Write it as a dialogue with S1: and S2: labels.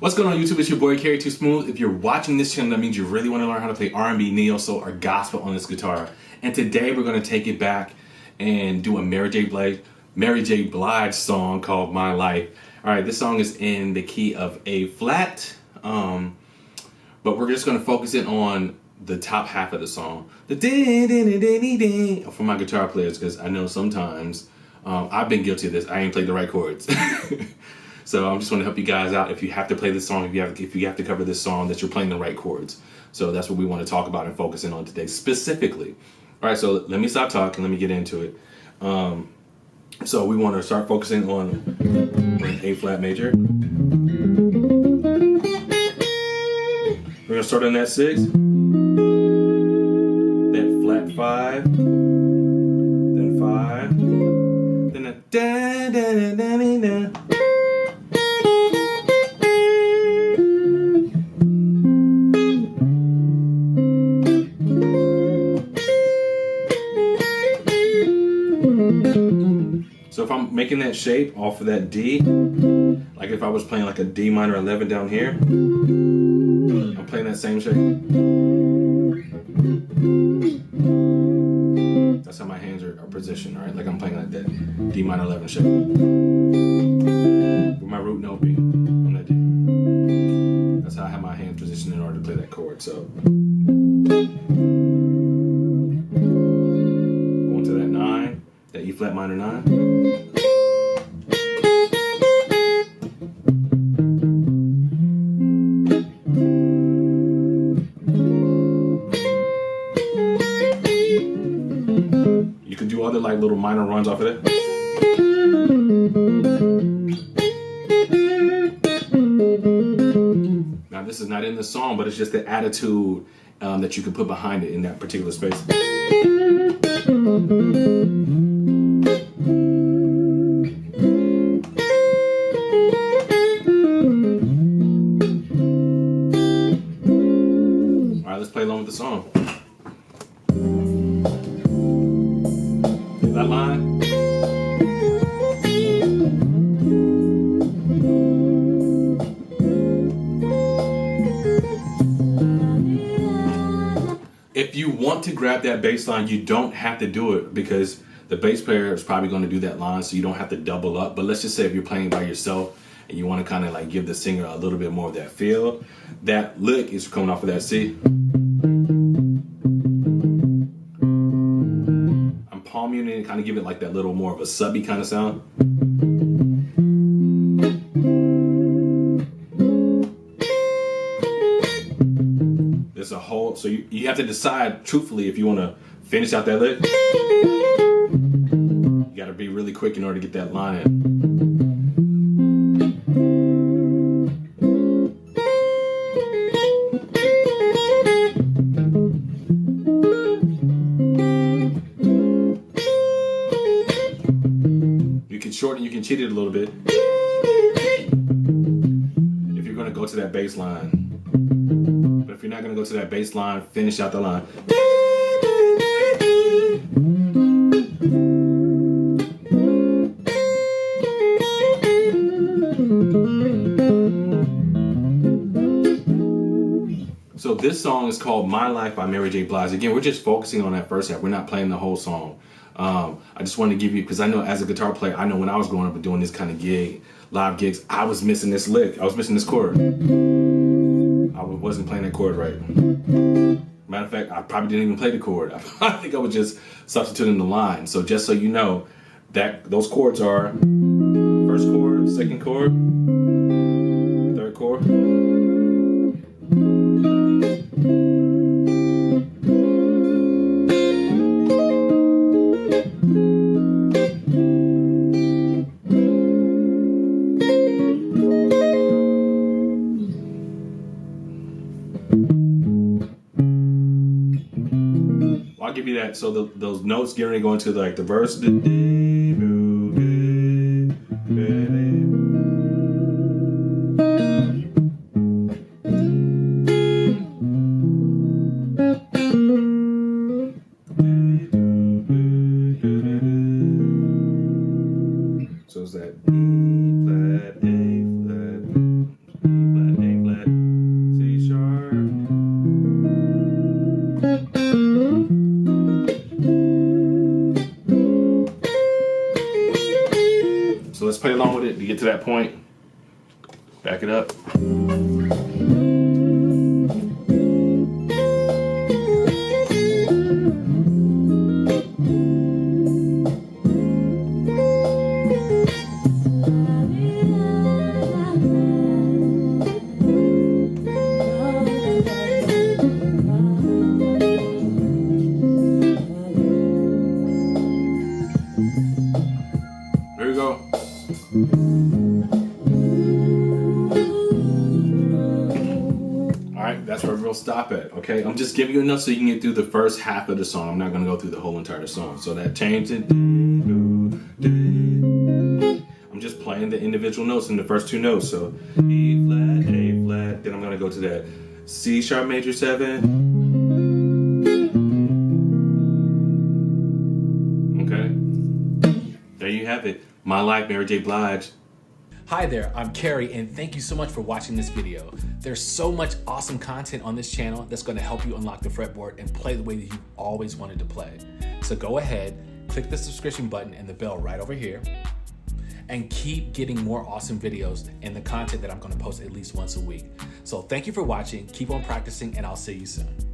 S1: What's going on YouTube? It's your boy Kerry Too Smooth. If you're watching this channel, that means you really want to learn how to play R&B, neo soul, or gospel on this guitar. And today we're going to take it back and do a Mary J. Blige song called My Life. All right, this song is in the key of A flat, but we're just going to focus in on the top half of the song. The ding for my guitar players, because I know sometimes I've been guilty of this. I ain't played the right chords. So I'm just want to help you guys out. If you have to play this song, if you have to cover this song, that you're playing the right chords. So that's what we want to talk about and focus in on today specifically. All right, so let me stop talking. Let me get into it. So we want to start focusing on A flat major. We're gonna start on that 6, that flat 5, then 5, then a da da da da da. So if I'm making that shape off of that D, like if I was playing like a D minor 11 down here, I'm playing that same shape. That's how my hands are positioned, all right? Like I'm playing like that D minor 11 shape. With my root note being on that D. That's how I have my hands positioned in order to play that chord. So going to that 9, that E flat minor 9. You can do other like little minor runs off of it. Now this is not in the song, but it's just the attitude that you can put behind it in that particular space. All right, let's play along with the song. That line. If you want to grab that bass line, you don't have to do it because the bass player is probably going to do that line, so you don't have to double up. But let's just say if you're playing by yourself and you want to kind of like give the singer a little bit more of that feel, that lick is coming off of that C. Palm unit and kind of give it like that little more of a subby kind of sound. There's a whole, so you have to decide truthfully if you want to finish out that lick. You got to be really quick in order to get that line in. Shorten, you can cheat it a little bit if you're going to go to that bass line. But if you're not going to go to that bass line, finish out the line. So this song is called My Life by Mary J. Blige. Again, we're just focusing on that first half. We're not playing the whole song. I just wanted to give you, because I know as a guitar player, I know when I was growing up and doing this kind of gig, live gigs, I was missing this lick. I was missing this chord. I wasn't playing that chord right. Matter of fact, I probably didn't even play the chord. I think I was just substituting the line. So just so you know, that those chords are first chord, second chord, third chord. I'll give you that. So those notes getting ready to go into like the verse. So it's that E flat, A flat, E flat, play along with it to get to that point. Back it up. There you go. Alright, that's where we'll stop at, okay? I'm just giving you enough so you can get through the first half of the song. I'm not going to go through the whole entire song. So that change it. I'm just playing the individual notes in the first two notes. So E flat, A flat, then I'm going to go to that C sharp major 7. Okay? There you have it. My Life, Mary J. Blige.
S2: Hi there, I'm Kerry, and thank you so much for watching this video. There's so much awesome content on this channel that's going to help you unlock the fretboard and play the way that you've always wanted to play. So go ahead, click the subscription button and the bell right over here, and keep getting more awesome videos and the content that I'm going to post at least once a week. So thank you for watching, keep on practicing, and I'll see you soon.